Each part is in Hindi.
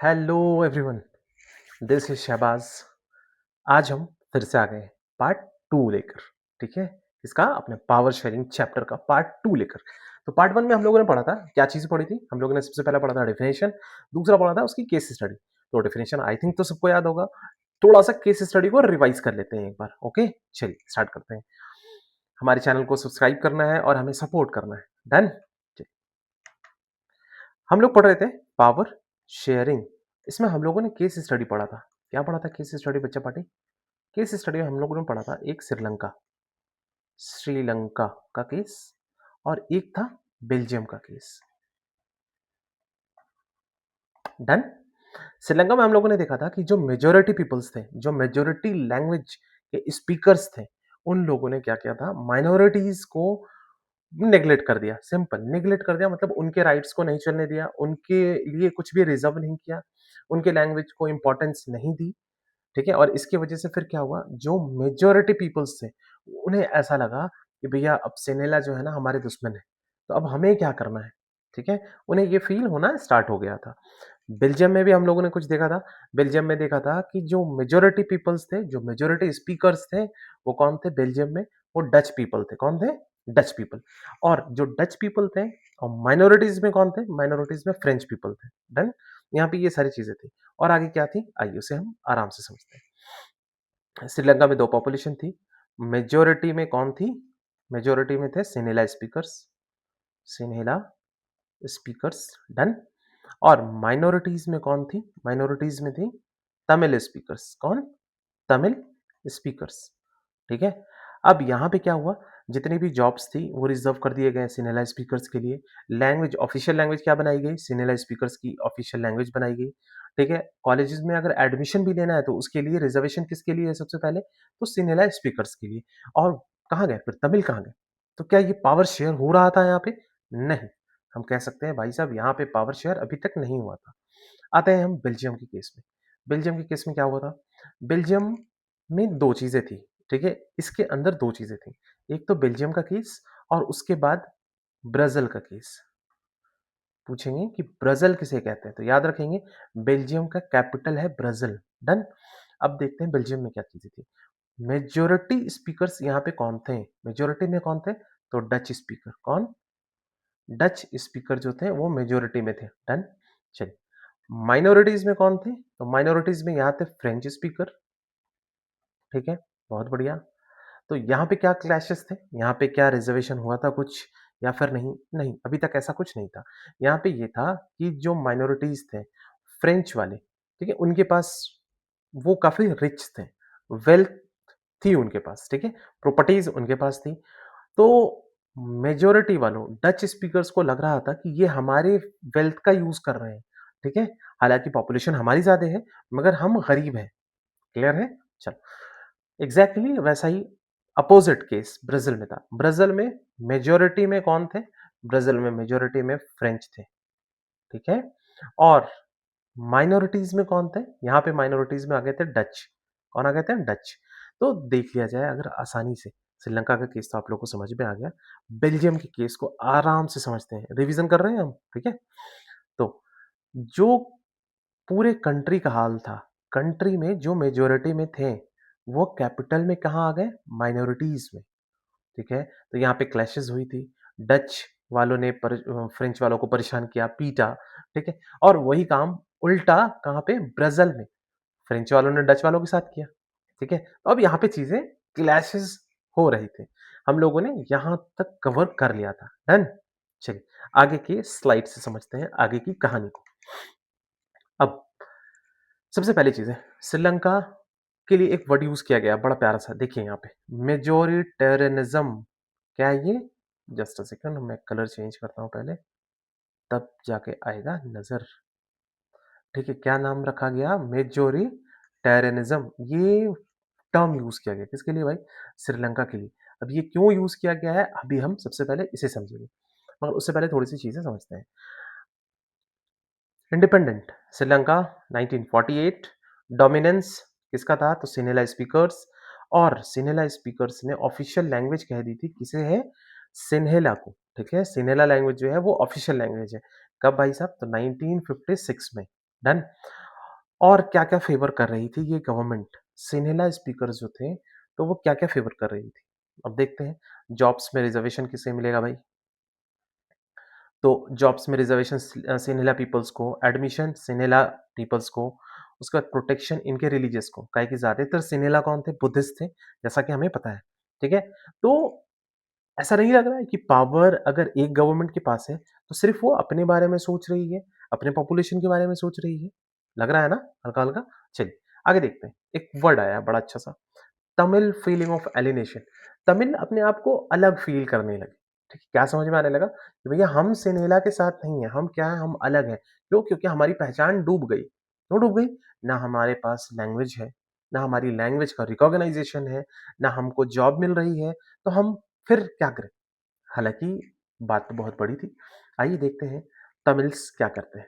Hello everyone, this is Shahbaz. आज हम फिर से आ गए पार्ट 2 लेकर। ठीक है, इसका अपने पावर शेयरिंग चैप्टर का पार्ट 2 लेकर। तो पार्ट 1 में हम लोगों ने पढ़ा था, क्या चीज़ पढ़ी थी हम लोगों ने? सबसे पहला पढ़ा था डेफिनेशन, दूसरा पढ़ा था उसकी केस स्टडी। तो डेफिनेशन आई थिंक तो सबको याद होगा। थोड़ा सा केस स्टडी को रिवाइज कर लेते हैं एक बार। ओके, चलिए स्टार्ट करते हैं। हमारे चैनल को सब्सक्राइब करना है और हमें सपोर्ट करना है। डन। हम लोग पढ़ रहे थे पावर शेयरिंग। इसमें हम लोगों ने केस स्टडी पढ़ा था। क्या पढ़ा था केस स्टडी बच्चा पार्टी? केस स्टडी में हम लोगों ने पढ़ा था एक श्रीलंका का केस और एक था बेल्जियम का केस। डन। श्रीलंका में हम लोगों ने देखा था कि जो मेजोरिटी पीपल्स थे, जो मेजोरिटी लैंग्वेज के स्पीकर्स थे, उन लोगों ने क्या किया था, माइनॉरिटीज को नेग्लेक्ट कर दिया। सिंपल, नेग्लेक्ट कर दिया मतलब उनके राइट्स को नहीं चलने दिया, उनके लिए कुछ भी रिजर्व नहीं किया, उनके लैंग्वेज को इंपॉर्टेंस नहीं दी। ठीक है, और इसकी वजह से फिर क्या हुआ, जो मेजोरिटी पीपल्स थे उन्हें ऐसा लगा कि भैया अब सेनेला जो है ना हमारे दुश्मन है, तो अब हमें क्या करना है। ठीक है, उन्हें ये फील होना स्टार्ट हो गया था। बेल्जियम में भी हम लोगों ने कुछ देखा था। बेल्जियम में देखा था कि जो मेजोरिटी पीपल्स थे, जो मेजोरिटी स्पीकर्स थे, वो कौन थे बेल्जियम में? वो डच पीपल थे। कौन थे? Dutch people. और जो डच पीपल थे, और माइनॉरिटीज में कौन थे? माइनॉरिटीज में फ्रेंच पीपल थे। डन। यहाँ पे ये सारी चीजें थी। और आगे क्या थी, आइए उसे हम आराम से समझते हैं। श्रीलंका में दो पॉपुलेशन थी। मेजोरिटी में कौन थी? मेजोरिटी में थे सिनेला स्पीकर्स। सिनेला स्पीकर्स। डन। और माइनॉरिटीज में कौन थी? माइनॉरिटीज में थी तमिल स्पीकर्स। कौन? तमिल स्पीकर्स। ठीक है, अब यहाँ पे क्या हुआ, जितनी भी जॉब्स थी वो रिजर्व कर दिए गए सिनेला स्पीकर्स के लिए। लैंग्वेज, ऑफिशियल लैंग्वेज क्या बनाई गई? सिनेला स्पीकर्स की ऑफिशियल लैंग्वेज बनाई गई। ठीक है, कॉलेजेस में अगर एडमिशन भी लेना है तो उसके लिए रिजर्वेशन किसके लिए है सबसे पहले? तो सिनेला स्पीकर्स के लिए। और कहाँ गए फिर तमिल, कहाँ गए? तो क्या ये पावर शेयर हो रहा था यहाँ पे? नहीं। हम कह सकते हैं भाई साहब यहाँ पे पावर शेयर अभी तक नहीं हुआ था। आते हैं हम बेल्जियम के केस में। बेल्जियम के केस में क्या हुआ था? बेल्जियम में दो चीजें थी। ठीक है, इसके अंदर दो चीजें थी। एक तो बेल्जियम का केस और उसके बाद ब्राजील का केस। पूछेंगे कि ब्राजील किसे कहते हैं तो याद रखेंगे बेल्जियम का कैपिटल है ब्राजील। डन। अब देखते हैं बेल्जियम में क्या चीजें थी। मेजोरिटी स्पीकर्स यहाँ पे कौन थे? मेजोरिटी में कौन थे? तो डच स्पीकर। कौन? डच स्पीकर जो थे वो मेजोरिटी में थे। डन। चलिए, माइनॉरिटीज में कौन थे? तो माइनॉरिटीज में यहाँ थे फ्रेंच स्पीकर। ठीक है, बहुत बढ़िया। तो यहाँ पे क्या क्लैशेस थे? यहाँ पे क्या रिजर्वेशन हुआ था कुछ या फिर नहीं? नहीं, अभी तक ऐसा कुछ नहीं था। यहाँ पे ये था कि जो माइनॉरिटीज थे फ्रेंच वाले, ठीक है, उनके पास वो काफी रिच थे, वेल्थ थी उनके पास। ठीक है, प्रॉपर्टीज उनके पास थी। तो मेजोरिटी वालों डच स्पीकर्स को लग रहा था कि ये हमारे वेल्थ का यूज कर रहे हैं। ठीक है, हालांकि पॉपुलेशन हमारी ज्यादा है मगर हम गरीब हैं। क्लियर है? चलो, एग्जैक्टली वैसा ही अपोजिट केस ब्राजील में था। ब्राजील में मेजोरिटी में कौन थे? ब्राजील में मेजोरिटी में फ्रेंच थे। ठीक है, और माइनॉरिटीज में कौन थे? यहाँ पे माइनॉरिटीज में आ गए थे डच। कौन आ गए थे? डच। तो देख लिया जाए अगर आसानी से, श्रीलंका का केस तो आप लोग को समझ में आ गया। बेल्जियम के केस को आराम से समझते हैं, रिवीजन कर रहे हैं हम। ठीक है, तो जो पूरे कंट्री का हाल था, कंट्री में जो मेजोरिटी में थे वो कैपिटल में कहाँ आ गए? माइनॉरिटीज में। ठीक है, तो यहाँ पे क्लैशेस हुई थी। डच वालों ने फ्रेंच वालों को परेशान किया, पीटा। ठीक है, और वही काम उल्टा कहाँ पे? ब्राजील में फ्रेंच वालों ने डच वालों के साथ किया। ठीक है, तो अब यहाँ पे चीजें क्लैशेस हो रही थे, हम लोगों ने यहाँ तक कवर कर लिया था। डन। चलिए, आगे की स्लाइड से समझते हैं आगे की कहानी को। अब सबसे पहली चीज है, श्रीलंका के लिए एक वर्ड यूज किया गया बड़ा प्यारा सा, देखिए यहाँ पे, मेजोरिटेरियनिज्म। क्या है ये? जस्ट अ सेकंड, मैं कलर चेंज करता हूँ पहले, तब जाके आएगा नजर। ठीक है, क्या नाम रखा गया? मेजोरिटेरियनिज्म। ये टर्म यूज किया गया किसके लिए भाई? श्रीलंका के लिए। अब ये क्यों यूज किया गया है अभी हम सबसे पहले इसे समझेंगे, मगर उससे पहले थोड़ी सी चीजें समझते हैं। इंडिपेंडेंट श्रीलंका 1948। डोमिनेंस किसका था? तो सिनेला स्पीकर्स। और सिनेला स्पीकर्स ने ऑफिशियल लैंग्वेज कह दी थी, किसे है? सिन्हेला को। ठीक है, सिनेला लैंग्वेज जो है वो ऑफिशियल लैंग्वेज है। कब भाई साहब? तो 1956 में। डन। और क्या-क्या फ़ेवर कर रही थी ये गवर्नमेंट, सिनेला स्पीकर्स जो थे, तो वो क्या-क्या फ़ेवर कर रही थी? अब देखते हैं, जॉब्स में रिज़र्वेशन किसे मिलेगा भाई? तो जॉब्स में रिज़र्वेशन सिनेला पीपल्स को, एडमिशन सिनेला पीपल्स को, उसके बाद प्रोटेक्शन इनके रिलीजियस को, काहे कि ज़्यादातर सिनेला कौन थे? बुद्धिस्ट थे, जैसा कि हमें पता है, ठीक है? तो ऐसा नहीं लग रहा है कि पावर अगर एक गवर्नमेंट के पास है, तो सिर्फ़ वो अपने बारे में सोच रही है, अपने पॉपुलेशन के बारे में सोच रही है? लग रहा है ना हल्का-हल्का? चलिए, आगे देखते हैं। एक वर्ड आया है बड़ा अच्छा-सा, Tamil feeling of alienation. Tamil अपने आप को अलग फ़ील करने लगे, ठीक है? क्या समझ में आने लगा कि भैया हम सिनेला के साथ नहीं हैं, हम क्या हैं, हम अलग हैं। क्यों? क्योंकि हमारी पहचान डूब गई। क्यों डूब गई? ना हमारे पास लैंग्वेज है, ना हमारी लैंग्वेज का रिकॉग्नाइज़ेशन है, ना हमको जॉब मिल रही है, तो हम फिर क्या करें? हालाँकि बात तो बहुत बड़ी थी। आइए देखते हैं तमिल्स क्या करते हैं,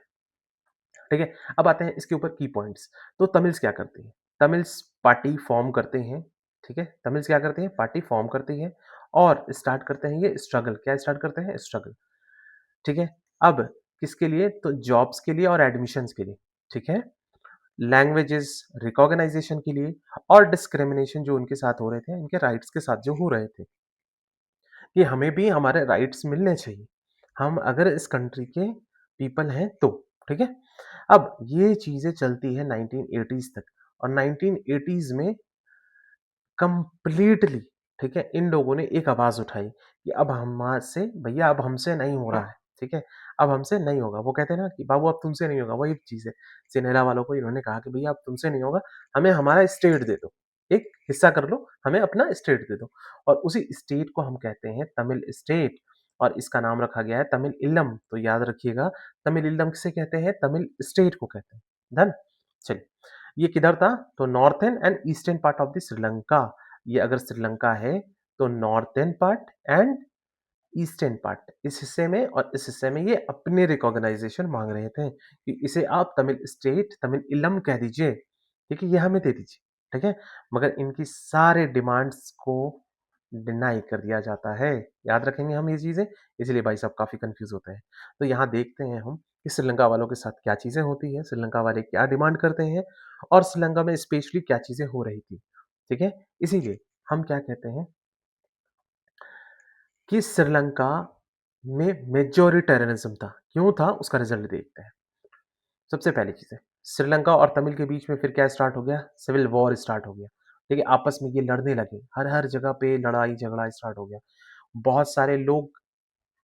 ठीक है? अब आते हैं इसके ऊपर की पॉइंट्स। तो तमिल्स क्या करती हैं? तमिल्स पार्टी फ़ॉर्म करते हैं, ठीक है? तमिल्स क्या करते हैं? पार्टी फ़ॉर्म करती हैं और स्टार्ट करते हैं ये स्ट्रगल। क्या स्टार्ट करते हैं? स्ट्रगल, ठीक है? अब किसके लिए? तो जॉब्स के लिए और एडमिशन्स के लिए, ठीक है? लैंग्वेजेस रिकॉग्नाइज़ेशन के लिए और डिस्क्रिमिनेशन जो उनके साथ हो रहे थे, इनके राइट्स के साथ जो हो रहे थे। कि हमें भी हमारे राइट्स मिलने चाहिए। हम अगर इस कंट्री के पीपल हैं तो, ठीक है? अब ये चीज़ें चलती है 1980s तक और 1980s में कंप्लीटली, ठीक है? इन लोगों ने एक आवाज़ उठाई कि अब हमसे भैया अब हमसे नहीं हो रहा है, ठीक है? अब हमसे नहीं होगा। वो कहते हैं ना कि बाबू अब तुमसे नहीं होगा, वही चीज़ है। सिनेरा वालों को इन्होंने कहा कि भैया अब तुमसे नहीं होगा, हमें हमारा स्टेट दे दो। एक हिस्सा कर लो, हमें अपना स्टेट दे दो और उसी स्टेट को हम कहते हैं तमिल स्टेट और इसका नाम रखा गया है तमिल इल्लम। तो याद रखिएगा तमिल इल्लम किसे कहते हैं? तमिल स्टेट को कहते हैं। डन? चलिए। ये किधर था? तो northern and eastern part of the Sri Lanka. ये अगर श्रीलंका है तो northern part and eastern part इस हिस्से में और इस हिस्से में ये अपने रिकॉग्नाइजेशन मांग रहे थे कि इसे आप तमिल स्टेट तमिल इलम कह दीजिए, ठीक है? ये हमें दे दीजिए, ठीक है? मगर इनकी सारे डिमांड्स को डिनाई कर दिया जाता है। याद रखेंगे हम ये चीज़ें, इसलिए भाई साहब काफ़ी कन्फ्यूज़ होते हैं। तो यहाँ देखते हैं हम कि श्रीलंका वालों के साथ क्या चीज़ें होती हैं, श्रीलंका वाले क्या डिमांड करते हैं और श्रीलंका में स्पेशली क्या चीज़ें हो रही थी, ठीक है? इसीलिए हम क्या कहते हैं कि श्रीलंका में मेजॉरिटेरियनिज़्म था। क्यों था? उसका रिज़ल्ट देखते हैं। सबसे पहली चीज़ है, श्रीलंका और तमिल के बीच में फिर क्या स्टार्ट हो गया? सिविल वॉर स्टार्ट हो गया। ठीक है? आपस में ये लड़ने लगे। हर-हर जगह पे लड़ाई-झगड़ा स्टार्ट हो गया। बहुत सारे लोग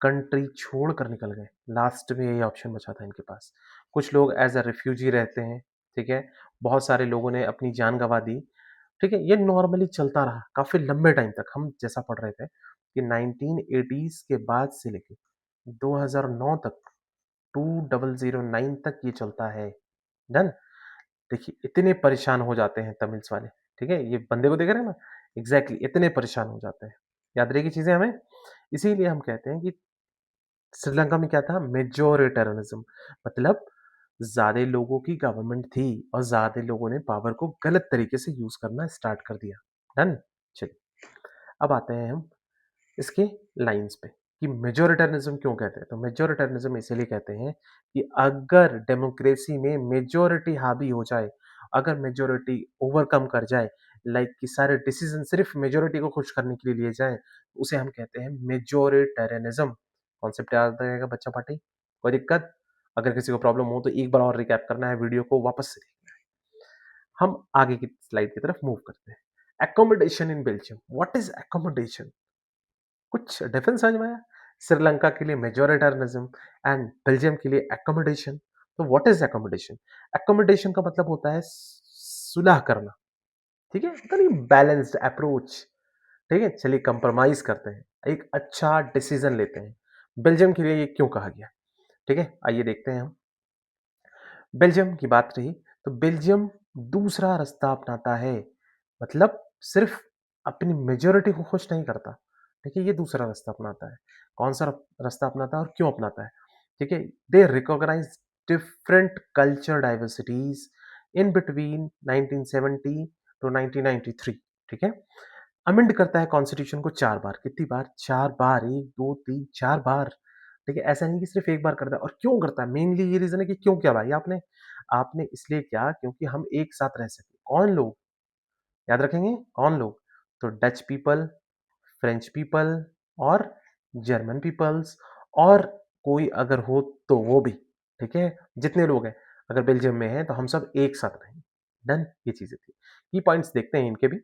कंट्री छोड़कर निकल गए। लास्ट में यही ऑप्शन बचा था इनके पास। कुछ लोग एज़ अ रिफ्यूजी रहते हैं, ठीक है? बहुत सारे लोगों ने अपनी जान गँवा दी, ठीक है? ये नॉर्मली चलता रहा काफ़ी लंबे टाइम तक। हम जैसा पढ़ रहे थे कि 1980s के बाद से लेके 2009 तक 2009 तक ये चलता है। डन? देखिए इतने परेशान हो जाते हैं तमिल्स वाले, ठीक है? ये बंदे को देख रहे हैं ना? एग्ज़ैक्टली इतने परेशान हो जाते हैं। याद रहेगी चीज़ें हमें? इसीलिए हम कहते हैं कि श्रीलंका में क्या था? मेजॉरिटेरियनिज़्म मतलब ज़्यादा लोगों की गवर्नमेंट थी और ज़्यादा लोगों ने पावर को गलत तरीके से यूज़ करना स्टार्ट कर दिया। डन? चलिए, अब आते हैं हम इसके लाइन्स पे कि मेजॉरिटेरियनिज़्म क्यों कहते हैं? तो मेजॉरिटेरियनिज़्म इसीलिए कहते हैं कि अगर डेमोक्रेसी में मेजॉरिटी हावी हो जाए, अगर मेजॉरिटी ओवरकम कर जाए, लाइक कि सारे डिसीज़न सिर्फ़ मेजॉरिटी को खुश करने के लिए लिए जाएँ, उसे हम कहते हैं मेजॉरिटेरियनिज़्म। कॉन्सेप्ट याद रहेगा बच्चा पार्टी? कोई दिक्कत? अगर किसी को प्रॉब्लम हो तो एक बार और रिकैप करना है वीडियो को वापस से देखना है। हम आगे की स्लाइड की तरफ मूव करते हैं। Accommodation in Belgium, what is accommodation? कुछ डिफरेंस समझ में आया? श्रीलंका के लिए मेजॉरिटेरियनिज्म एंड बेल्जियम के लिए अकोमोडेशन। तो व्हाट इज अकोमोडेशन? अकोमोडेशन का मतलब होता है सुलह करना, ठीक है? पता नहीं बैलेंस्ड अप्रोच, ठीक है? चलिए कंप्रोमाइज करते हैं, एक अच्छा डिसीजन लेते हैं। बेल्जियम के लिए ये क्यों कहा गया? ठीक है, आइए देखते हैं हम। बेल्जियम की बात रही तो बेल्जियम दूसरा रास्ता अपनाता है, मतलब सिर्फ अपनी मेजॉरिटी को खुश नहीं करता, ठीक है? ये दूसरा रास्ता अपनाता है। कौन सा रास्ता अपनाता है और क्यों अपनाता है? ठीक है, they recognise different culture diversities in between 1970 to 1993, ठीक है? अमेंड करता है कॉन्स्टिट्यूशन को 4 बार। कितनी बार? 4 बार। 1 2 3 4 बार, ठीक है? ऐसा नहीं कि सिर्फ़ एक बार करता है और क्यों करता है? मेनली ये रीज़न है कि क्यों किया भाई आपने? आपने इसलिए किया क्योंकि हम एक साथ रह सकें। कौन लोग? याद रखेंगे? कौन लोग? तो डच पीपल, फ्रेंच पीपल और जर्मन पीपल्स और कोई अगर हो तो वो भी, ठीक है? जितने लोग हैं, अगर बेल्जियम में हैं तो हम सब एक साथ रहेंगे। डन? ये चीज़ें थी। की पॉइंट्स देखते हैं इनके भी।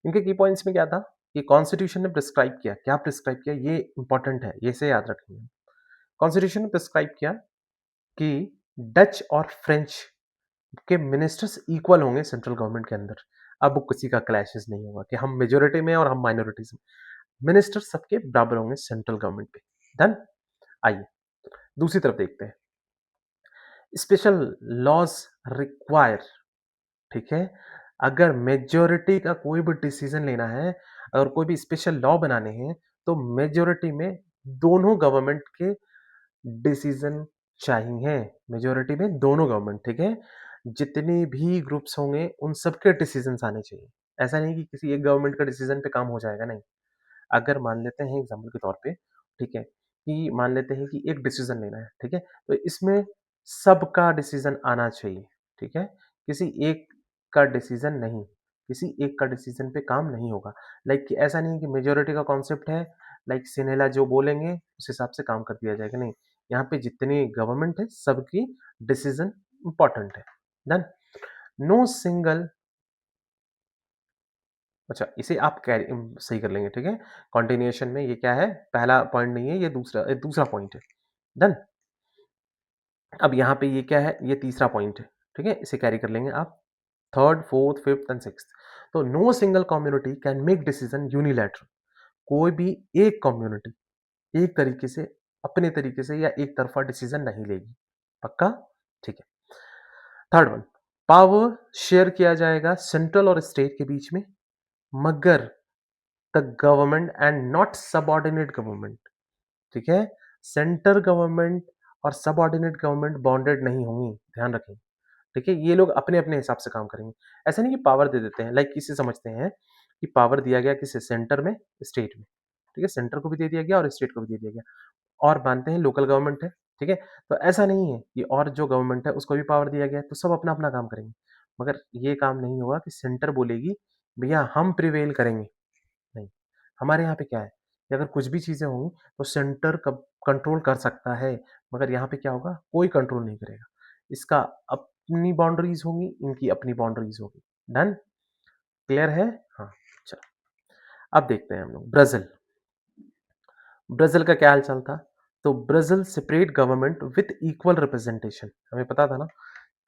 इनके की पॉइंट्स में क्या था कि कॉन्स्टिट्यूशन ने प्रिस्क्राइब किया। क्या प्रिस्क्राइब किया? ये इम्पोर्टेंट है, ये इसे याद रखेंगे। कॉन्स्टिट्यूशन ने प्रिस्क्राइब किया कि डच और फ्रेंच के मिनिस्टर्स इक्वल होंगे सेंट्रल गवर्नमेंट के अंदर। अब किसी का क्लैशेस नहीं होगा कि हम मेजॉरिटी में और हम माइनॉरिटीज़ में। मिनिस्टर सबके बराबर होंगे सेंट्रल गवर्नमेंट पे। डन? आइए दूसरी तरफ देखते हैं। स्पेशल लॉज रिक्वायर, ठीक है? अगर मेजॉरिटी का कोई भी डिसीजन लेना है और कोई भी स्पेशल लॉ बनाने हैं, तो मेजॉरिटी में दोनों गवर्नमेंट के डिसीजन चाहिए। मेजॉरिटी में दोनों गवर्नमेंट, ठीक है? जितने भी ग्रुप्स होंगे उन सबके डिसीजंस आने चाहिए। ऐसा नहीं कि किसी एक गवर्नमेंट का डिसीजन पे काम हो जाएगा, नहीं। अगर मान लेते हैं एग्जाम्पल के तौर पे, ठीक है, कि मान लेते हैं कि एक डिसीजन लेना है, ठीक है, तो इसमें सबका डिसीजन आना चाहिए, ठीक है, किसी एक का डिसीजन नहीं, किसी एक का डिसीजन पे काम नहीं होगा। लाइक कि ऐसा नहीं कि मेजोरिटी का कॉन्सेप्ट है, लाइक सिनेला जो बोलेंगे उस हिसाब से काम कर दिया जाएगा, नहीं। यहाँ पे जितनी गवर्नमेंट है सबकी डिसीजन इंपॉर्टेंट है। डन? नो सिंगल, अच्छा, इसे आप सही कर लेंगे, ठीक है? कॉन्टिन्यूएशन में ये क्या है? पहला पॉइंट नहीं है, ये दूसरा पॉइंट है। डन? अब यहाँ पे ये क्या है? ये तीसरा पॉइंट है, ठीक है? इसे कैरी कर लेंगे आप। Third, fourth, fifth and sixth. तो no single community can make decision unilateral. कोई भी एक कम्युनिटी एक तरीके से, अपने तरीके से या एक तरफा डिसीजन नहीं लेगी। पक्का? ठीक है। थर्ड वन, पावर शेयर किया जाएगा सेंट्रल और स्टेट के बीच में, मगर the government and not subordinate government, ठीक है? सेंटर गवर्नमेंट और सबऑर्डिनेट गवर्नमेंट बॉन्डेड नहीं होंगी, ध्यान रखें, ठीक है? ये लोग अपने-अपने हिसाब से काम करेंगे। ऐसा नहीं कि पावर दे देते हैं, लाइक किसे समझते हैं कि पावर दिया गया किसे? सेंटर में, स्टेट में, ठीक है? सेंटर को भी दे दिया गया और स्टेट को भी दे दिया गया और मानते हैं लोकल गवर्नमेंट है, ठीक है? तो ऐसा नहीं है कि और जो गवर्नमेंट है उसको भी पावर दिया गया है, तो सब अपना-अपना काम करेंगे। मगर ये काम नहीं होगा कि सेंटर बोलेगी, भैया हम प्रिवेल करेंगे। नहीं, हमारे यहाँ पे क्या है कि अगर कुछ भी चीज़ें होंगी तो सेंटर कब कंट्रोल कर सकता है, मगर यहाँ पे क्या होगा? कोई कंट्रोल नहीं करेगा। इसका अपनी बाउंड्रीज़ होंगी, इनकी अपनी बाउंड्रीज़ होगी। डन? क्लियर है? हाँ, चलो। अब देखते हैं हम लोग ब्राज़ील। ब्राज़ील का क्या हाल-चाल था? तो Brazil separate government with equal representation. हमें पता था ना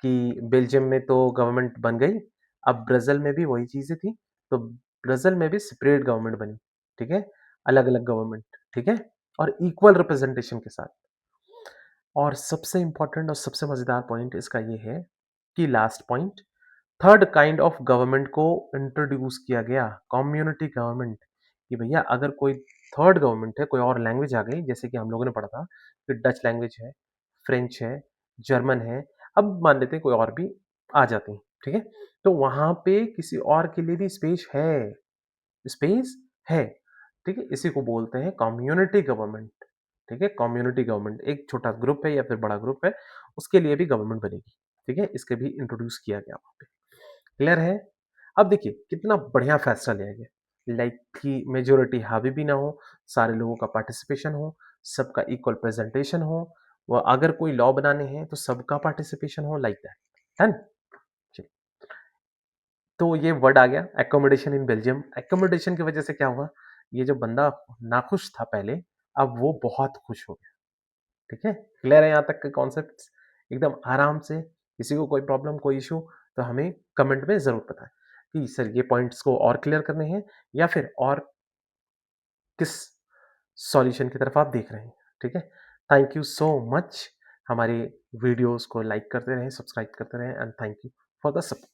कि बेल्जियम में तो गवर्नमेंट बन गई, अब ब्राज़ील में भी वही चीज़ें थी, तो ब्राज़ील में भी सेपरेट गवर्नमेंट बनी, ठीक है? अलग-अलग गवर्नमेंट, ठीक है? और इक्वल रिप्रेजेंटेशन के साथ। और सबसे इम्पोर्टेंट और सबसे मज़ेदार पॉइंट इसका ये है कि last point, third kind of government को इंट्रोड्यूस किया गया, कम्युनिटी गवर्नमेंट, कि भैया अगर कोई थर्ड गवर्नमेंट है, कोई और लैंग्वेज आ गई, जैसे कि हम लोगों ने पढ़ा था कि डच लैंग्वेज है, फ्रेंच है, जर्मन है, अब मान लेते हैं कोई और भी आ जाती हैं, ठीक है? तो वहाँ पे किसी और के लिए भी स्पेस है, ठीक है? इसी को बोलते हैं कम्युनिटी गवर्नमेंट, ठीक है? कम्युनिटी गवर्नमेंट, एक छोटा ग्रुप है या फिर बड़ा ग्रुप है, उसके लिए भी गवर्नमेंट बनेगी, ठीक है? इसके भी इंट्रोड्यूस किया गया वहाँ पे। क्लियर है? अब देखिए कितना बढ़िया फैसला लिया गया, लाइक कि मेजॉरिटी हावी भी ना हो, सारे लोगों का पार्टिसिपेशन हो, सबका इक्वल प्रेजेंटेशन हो, व अगर कोई लॉ बनाने हैं तो सबका पार्टिसिपेशन हो, लाइक दैट। डन? चलिए, तो ये वर्ड आ गया एकोमोडेशन इन बेल्जियम। एकोमोडेशन की वजह से क्या हुआ? ये जो बंदा नाखुश था पहले, अब वो बहुत खुश हो गया। ठीक है? क्लियर है यहाँ तक के कॉन्सेप्ट्स? एकदम आराम से, किसी को कोई प्रॉब्लम, कोई इश्यू तो हमें कमेंट में ज़रूर बताएँ कि सर ये पॉइंट्स को और क्लियर करने हैं या फिर और किस सॉल्यूशन की तरफ आप देख रहे हैं। ठीक है? Thank you so much. हमारे वीडियोज़ को लाइक करते रहें, सब्सक्राइब करते रहें and thank you for the support.